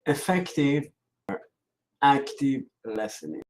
effective or active listening.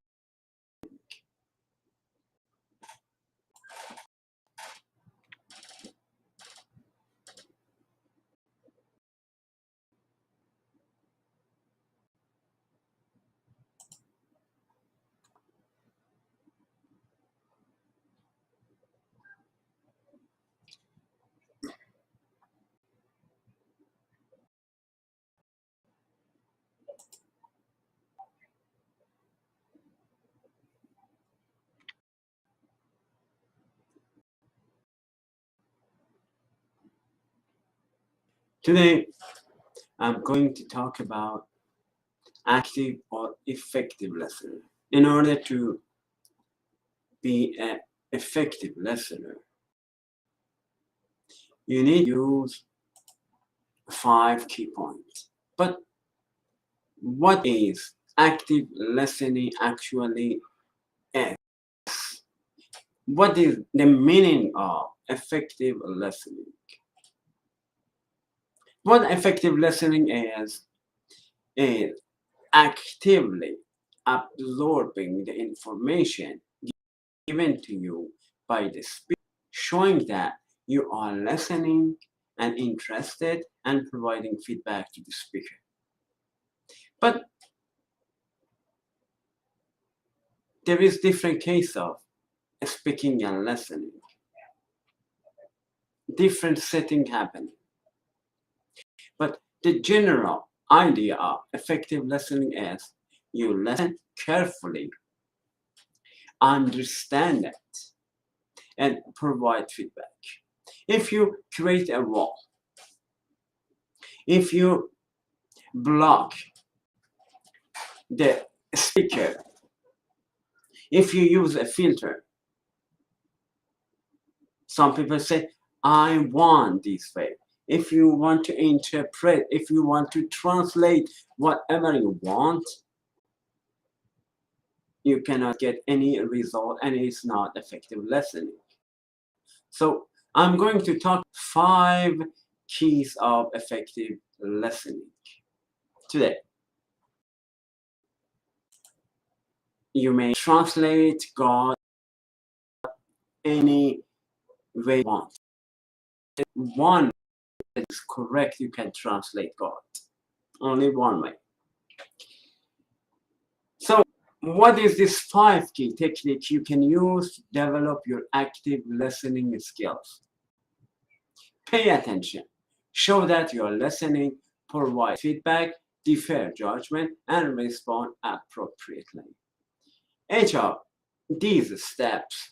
Today, I'm going to talk about active or effective listener. In order to be an effective listener, you need to use 5 key points. But what is active listening actually is? What is the meaning of effective listening? What effective listening is actively absorbing the information given to you by the speaker, showing that you are listening and interested and providing feedback to the speaker. But there is different case of speaking and listening. Different setting happening. But the general idea of effective listening is you listen carefully, understand it, and provide feedback. If you create a wall, if you block the speaker, if you use a filter, some people say, I want this way. If you want to interpret, if you want to translate whatever you want, you cannot get any result and it's not effective listening. So I'm going to talk 5 keys of effective listening today. You may translate God any way you want. One that is correct, you can translate God. Only one way. So what is this 5 key technique you can use to develop your active listening skills? Pay attention. Show that you are listening, provide feedback, defer judgment, and respond appropriately. Each of these steps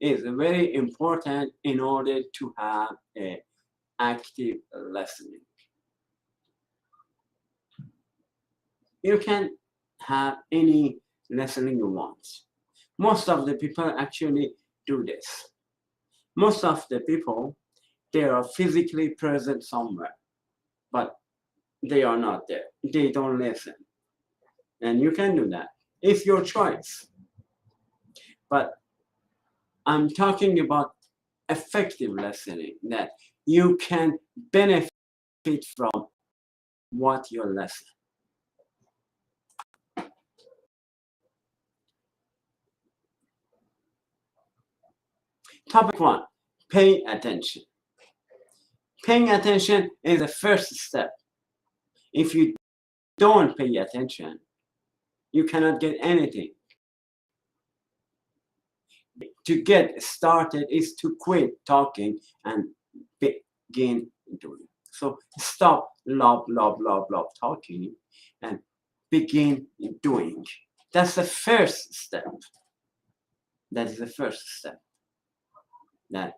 is very important in order to have an active listening. You can have any listening you want. Most of the people actually do this. Most of the people, they are physically present somewhere, but they are not there. They don't listen. And you can do that. It's your choice. But I'm talking about effective listening, that you can benefit from what you listen. Topic 1, pay attention. Paying attention is the first step. If you don't pay attention, you cannot get anything. To get started is to quit talking and begin doing. So stop love talking and begin doing. That's the first step. That is the first step. That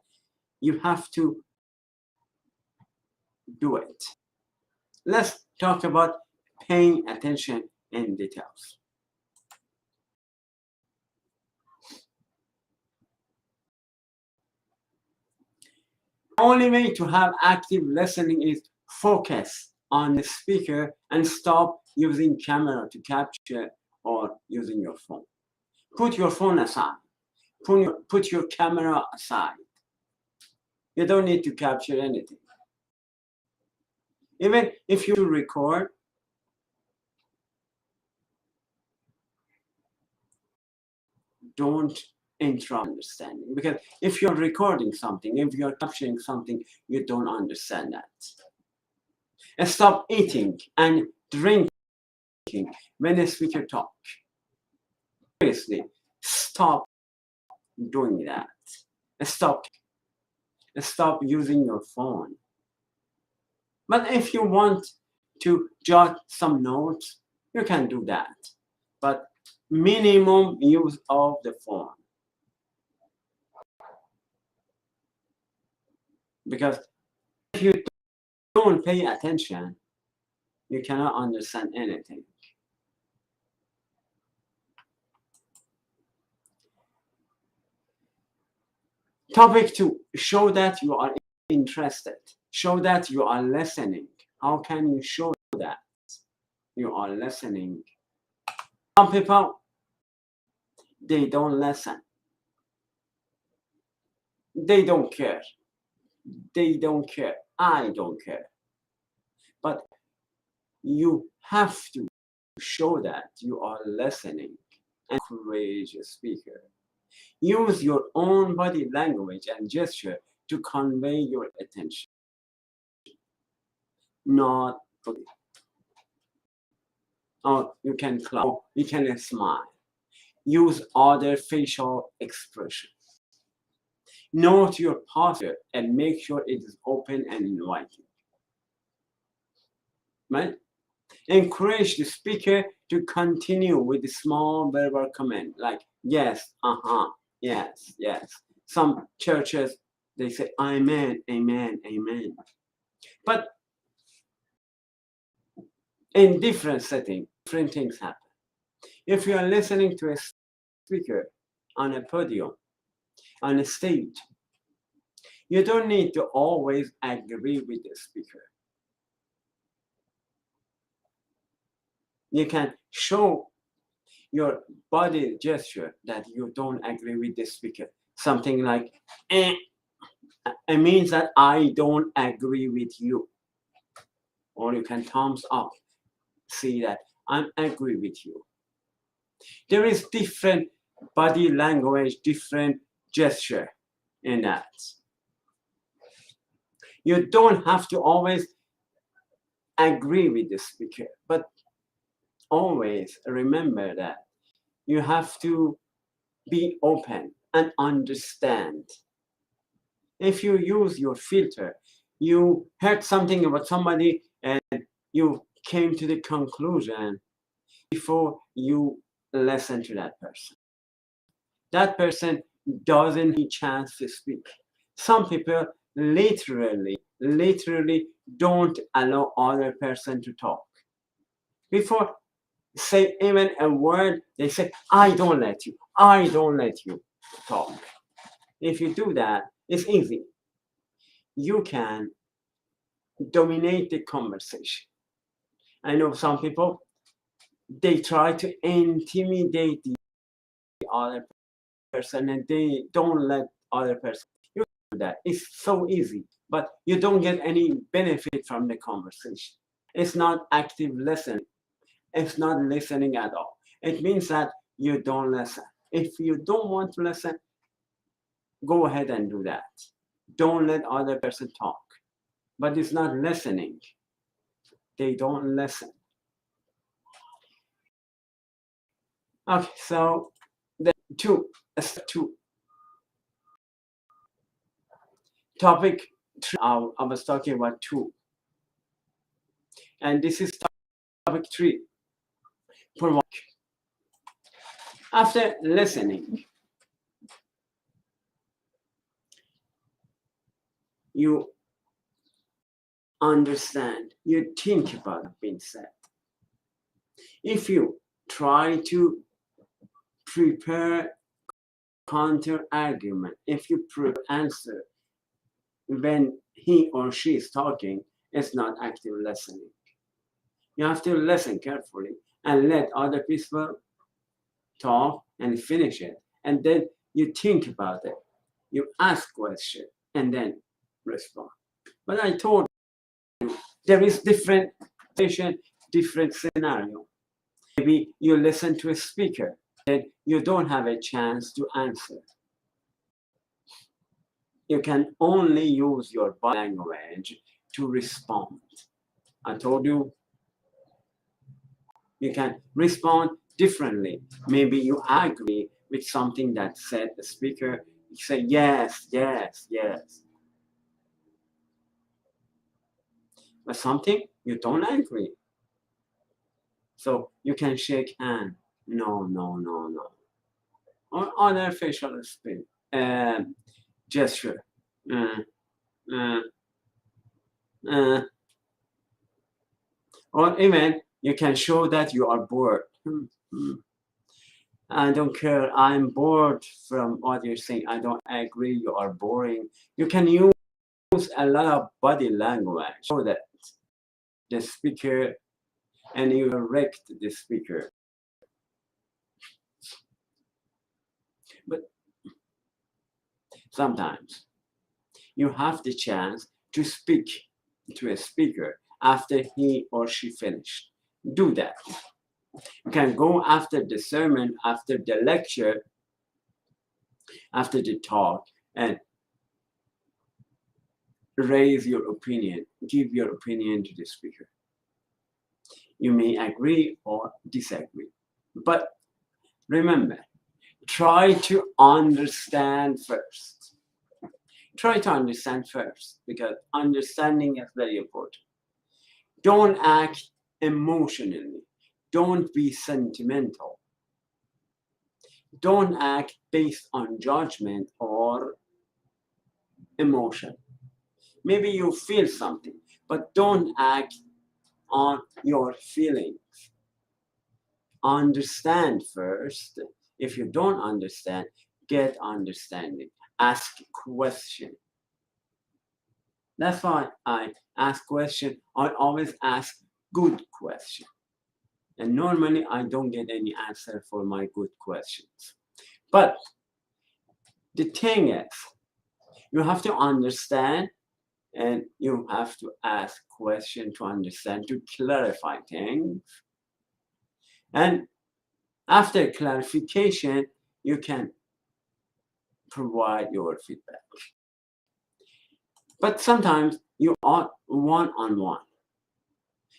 you have to do it. Let's talk about paying attention in details. The only way to have active listening is focus on the speaker and stop using camera to capture or using your phone. Put your phone aside. Put your camera aside. You don't need to capture anything. Even if you record, don't interrupt understanding. Because if you're recording something, if you're capturing something, you don't understand that. And stop eating and drinking when a speaker talks. Seriously, stop doing that. Stop using your phone. But if you want to jot some notes, you can do that. But minimum use of the phone. Because if you don't pay attention, you cannot understand anything. Topic 2, show that you are interested. Show that you are listening. How can you show that you are listening? Some people, they don't listen. They don't care. They don't care. I don't care. But you have to show that you are listening and encourage a speaker. Use your own body language and gesture to convey your attention. Not or you can clap, you can smile. Use other facial expressions. Note your posture and make sure it is open and inviting. Right? Encourage the speaker to continue with the small verbal comment like yes, yes, yes. Some churches, they say amen, amen, amen. But in different settings, different things happen. If you are listening to a speaker on a podium, on a stage, you don't need to always agree with the speaker. You can show your body gesture that you don't agree with the speaker. Something like, it means that I don't agree with you. Or you can thumbs up, see that I agree with you. There is different body language, different gesture in that. You don't have to always agree with the speaker, but always remember that you have to be open and understand. If you use your filter, you heard something about somebody and you came to the conclusion before you listen to that person. That person doesn't need a chance to speak. Some people literally don't allow other person to talk. Before say even a word, they say, I don't let you talk. If you do that, it's easy. You can dominate the conversation. I know some people, they try to intimidate the other person and they don't let other person do that. It's so easy, but you don't get any benefit from the conversation. It's not active listening. It's not listening at all. It means that you don't listen. If you don't want to listen, go ahead and do that. Don't let other person talk. But it's not listening. They don't listen. Okay, so the step 2. Topic 3, I was talking about 2. And this is topic 3. Provoke. After listening, you understand, you think about what's being said. If you try to prepare counter argument, if you prepare answer when he or she is talking, it's not active listening. You have to listen carefully and let other people talk and finish it. And then you think about it. You ask questions and then respond. But I told you, there is different situation, different scenario. Maybe you listen to a speaker then you don't have a chance to answer. You can only use your body language to respond. I told you, you can respond differently. Maybe you agree with something that said the speaker, you say yes, yes, yes. But something you don't agree. So you can shake hand, no, no, no, no. Or other facial gesture. Or even you can show that you are bored. I don't care, I'm bored from what you're saying. I don't agree, you are boring. You can use a lot of body language so that the speaker, and you correct the speaker. But sometimes you have the chance to speak to a speaker after he or she finished. Do that. You can go after the sermon, after the lecture, after the talk, and raise your opinion, give your opinion to the speaker. You may agree or disagree, but remember, try to understand first. Try to understand first, because understanding is very important. Don't act emotionally. Don't be sentimental. Don't act based on judgment or emotion. Maybe you feel something, but don't act on your feelings. Understand first. If you don't understand, get understanding. Ask question. That's why I ask question. I always ask good question. And normally I don't get any answer for my good questions. But the thing is, you have to understand, and you have to ask questions to understand, to clarify things. And after clarification, you can provide your feedback. But sometimes you are one-on-one.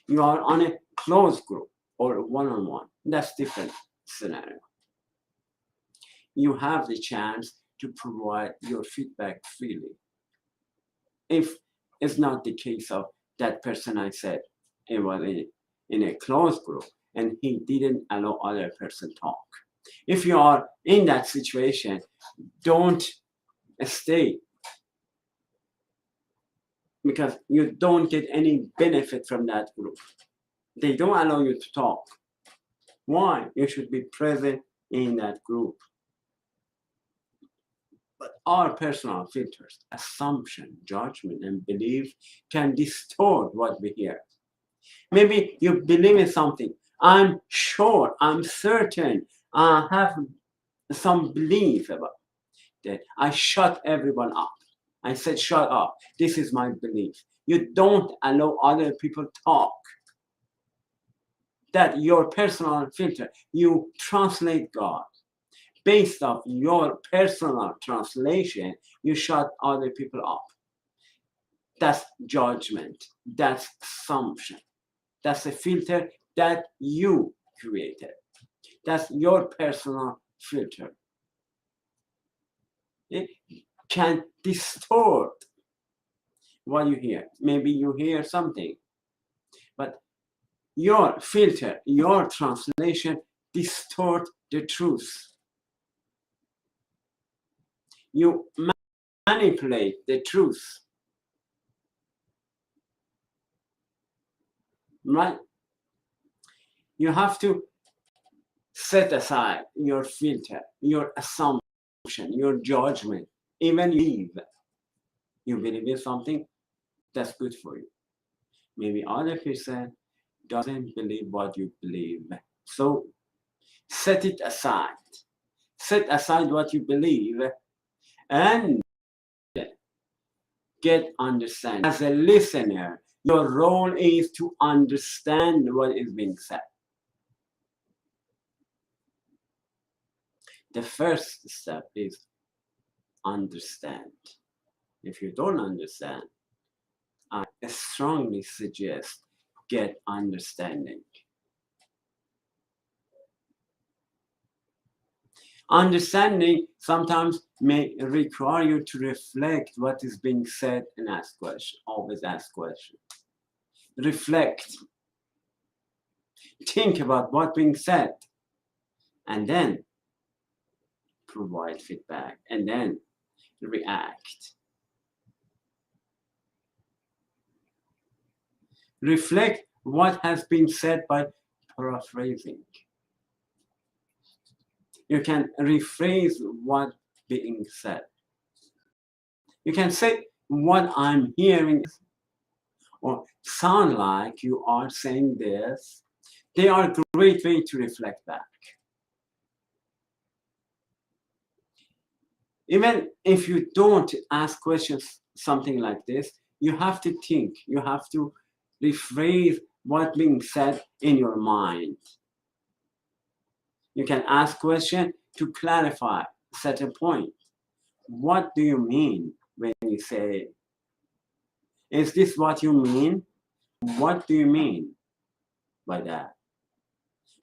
You are on a closed group or one-on-one. That's different scenario. You have the chance to provide your feedback freely. If it's not the case of that person I said, it was in a closed group and he didn't allow other person talk. If you are in that situation, don't stay, because you don't get any benefit from that group. They don't allow you to talk. Why? You should be present in that group. But our personal filters, assumption, judgment, and belief can distort what we hear. Maybe you believe in something. I'm sure, I'm certain, I have some belief about that. I shut everyone up. I said, shut up. This is my belief. You don't allow other people talk. That your personal filter, you translate God. Based off your personal translation, you shut other people up. That's judgment. That's assumption. That's a filter that you created. That's your personal filter. It can distort what you hear. Maybe you hear something, but your filter, your translation distort the truth. You manipulate the truth. Right? You have to set aside your filter, your assumption, your judgment. Even you believe in something, that's good for you. Maybe other person doesn't believe what you believe. So set it aside. Set aside what you believe and get understanding. As a listener, your role is to understand what is being said. The first step is understand. If you don't understand, I strongly suggest get understanding. Understanding sometimes may require you to reflect what is being said and ask questions. Always ask questions. Reflect. Think about what's being said. And then provide feedback. And then react. Reflect what has been said by paraphrasing. You can rephrase what being said. You can say what I'm hearing or sound like you are saying this. They are a great way to reflect back. Even if you don't ask questions, something like this, you have to think, you have to rephrase what's being said in your mind. You can ask questions to clarify, set a point. What do you mean when you say, is this what you mean? What do you mean by that?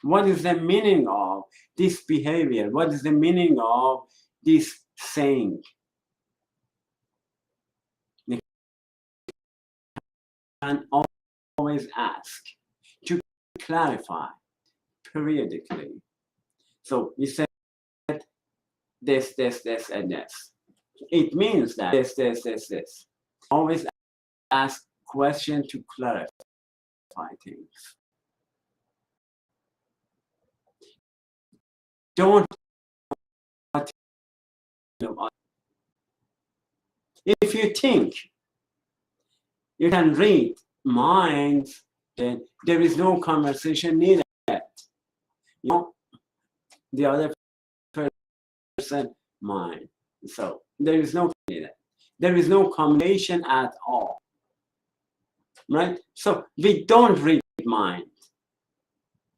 What is the meaning of this behavior? What is the meaning of this saying? You can always ask to clarify periodically. So you said this, and this. It means that this. Always ask questions to clarify things. Don't. If you think you can read minds, then there is no conversation needed. You know, the other person mind. So there is no needed. There is no communication at all. Right? So we don't read mind.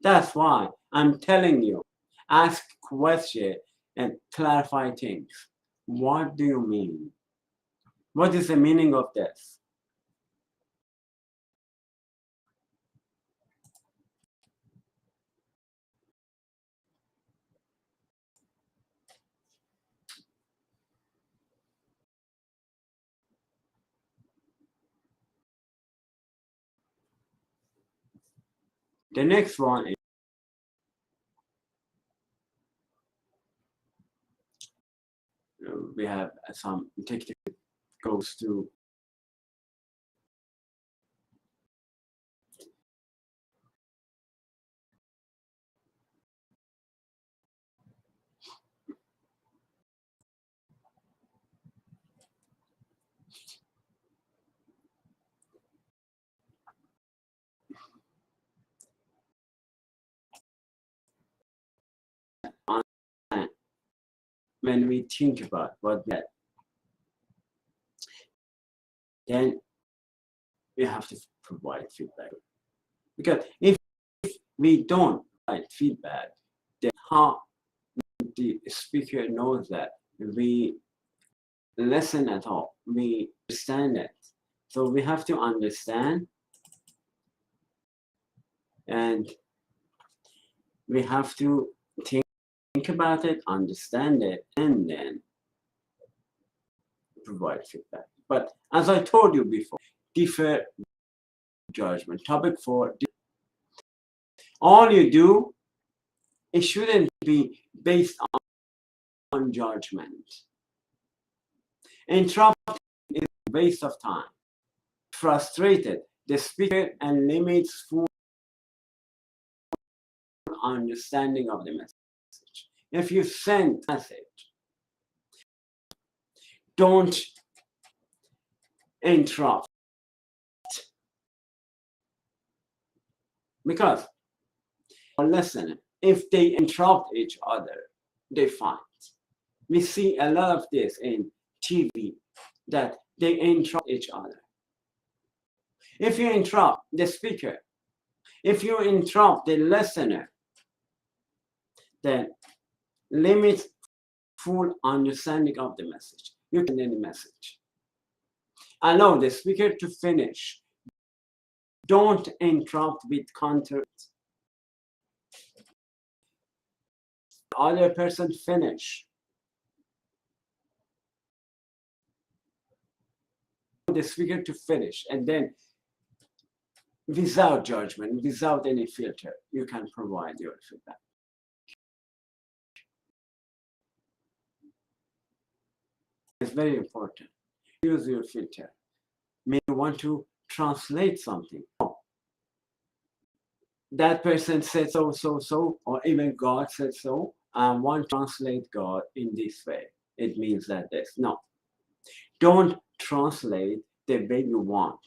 That's why I'm telling you, ask questions and clarify things. What do you mean? What is the meaning of this? The next one is we have some technical goes to when we think about what that, then we have to provide feedback. Because if we don't provide feedback, then how the speaker knows that we listen at all, we understand it. So we have to understand, and we have to think about it, understand it, and then provide feedback. But as I told you before, defer judgment. Topic 4. All you do, it shouldn't be based on judgment. Interrupting is a waste of time. Frustrated the speaker and limits full understanding of the message. If you send a message, don't interrupt. Because listen, if they interrupt each other, they fight. We see a lot of this in TV, that they interrupt each other. If you interrupt the speaker, if you interrupt the listener, then limits full understanding of the message. You can end the message. Allow the speaker to finish. Don't interrupt with counter. Other person finish. The speaker to finish, and then without judgment, without any filter, you can provide your feedback. It's very important. Use your filter. Maybe you want to translate something. That person said so, or even God said so. I want to translate God in this way. It means that this. No. Don't translate the way you want.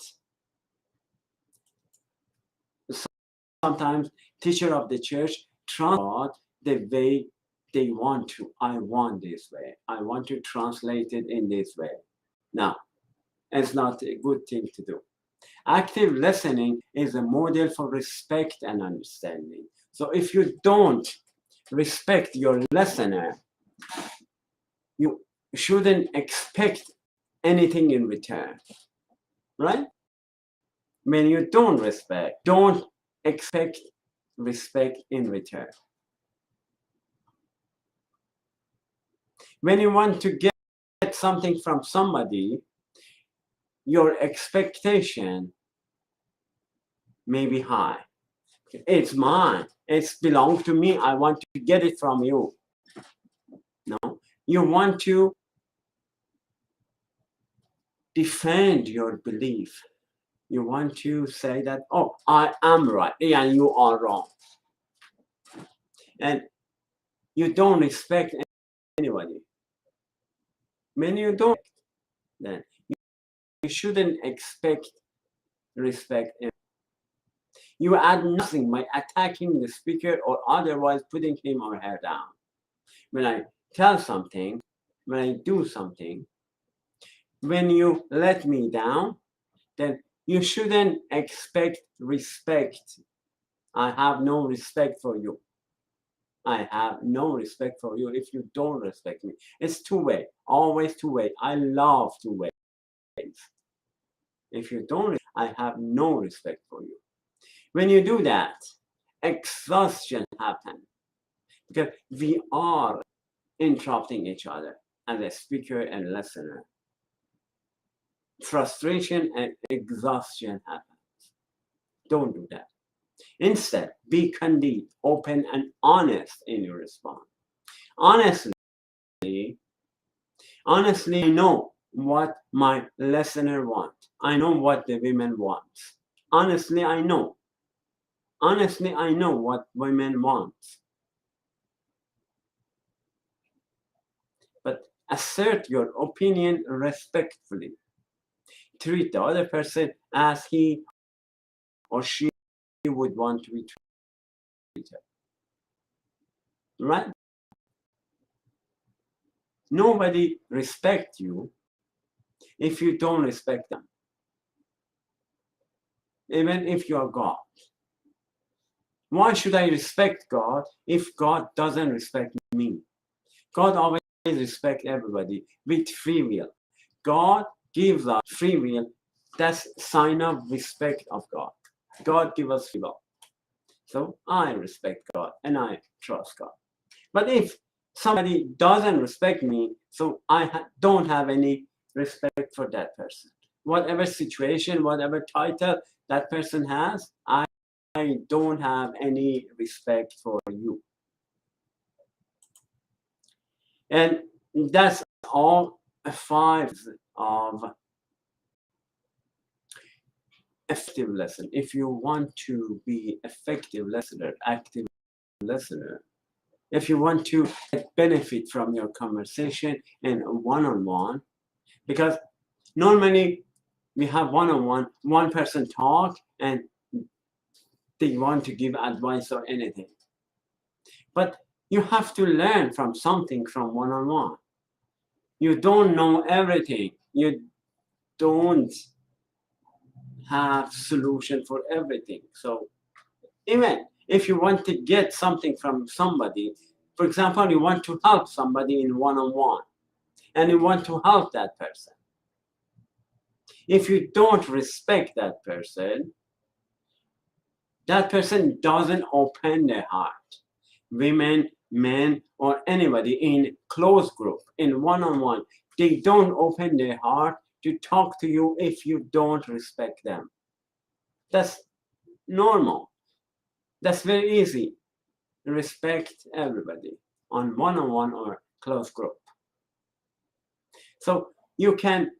Sometimes teacher of the church translate the way they want to. I want this way. I want to translate it in this way. No, it's not a good thing to do. Active listening is a model for respect and understanding. So if you don't respect your listener, you shouldn't expect anything in return, right? When you don't expect respect in return. When you want to get something from somebody, your expectation may be high. It's mine. It belongs to me. I want to get it from you. No, you want to defend your belief. You want to say that, oh, I am right and you are wrong. And you don't respect anybody. When you don't, then you shouldn't expect respect. You add nothing by attacking the speaker or otherwise putting him or her down. When I tell something, when I do something, when you let me down, then you shouldn't expect respect. I have no respect for you. I have no respect for you if you don't respect me. It's two-way, always two-way. I love two ways. If you don't, I have no respect for you. When you do that, exhaustion happens because we are interrupting each other as a speaker and listener. Frustration and exhaustion happens. Don't do that. Instead, be candid, open, and honest in your response. Honestly, I know what my listener wants. I know what the women want. Honestly, I know. Honestly, I know what women want. But assert your opinion respectfully. Treat the other person as he or she would want to be treated. Right? Nobody respects you if you don't respect them. Even if you are God. Why should I respect God if God doesn't respect me? God always respects everybody with free will. God gives us free will. That's a sign of respect of God. God gives us free will. So I respect God and I trust God. But if somebody doesn't respect me, so I don't have any respect for that person. Whatever situation, whatever title that person has, I don't have any respect for you. And that's all 5 of effective lesson. If you want to be effective listener, active listener, if you want to benefit from your conversation and one-on-one, because normally we have one-on-one, one person talk and they want to give advice or anything. But you have to learn from something from one-on-one. You don't know everything. You don't have solution for everything. So even if you want to get something from somebody, For example, you want to help somebody in one-on-one, and you want to help that person. If you don't respect that person doesn't open their heart. Women, men, or anybody in close group, in one-on-one, they don't open their heart to talk to you if you don't respect them. That's normal. That's very easy. Respect everybody on one-on-one or close group. So you can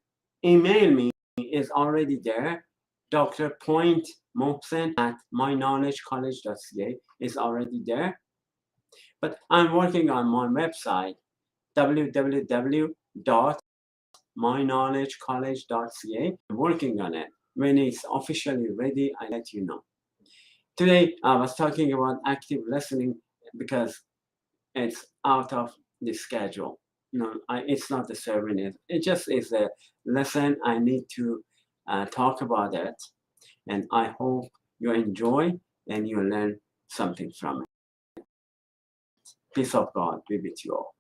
email me, is already there. Dr. Point Mohsen at myknowledgecollege.ca is already there. But I'm working on my website, www.myknowledgecollege.ca. I'm working on it. When it's officially ready, I let you know. Today, I was talking about active listening because it's out of the schedule. No, it's not the serving. It just is a lesson. I need to talk about it. And I hope you enjoy and you learn something from it. Peace of God be with you all.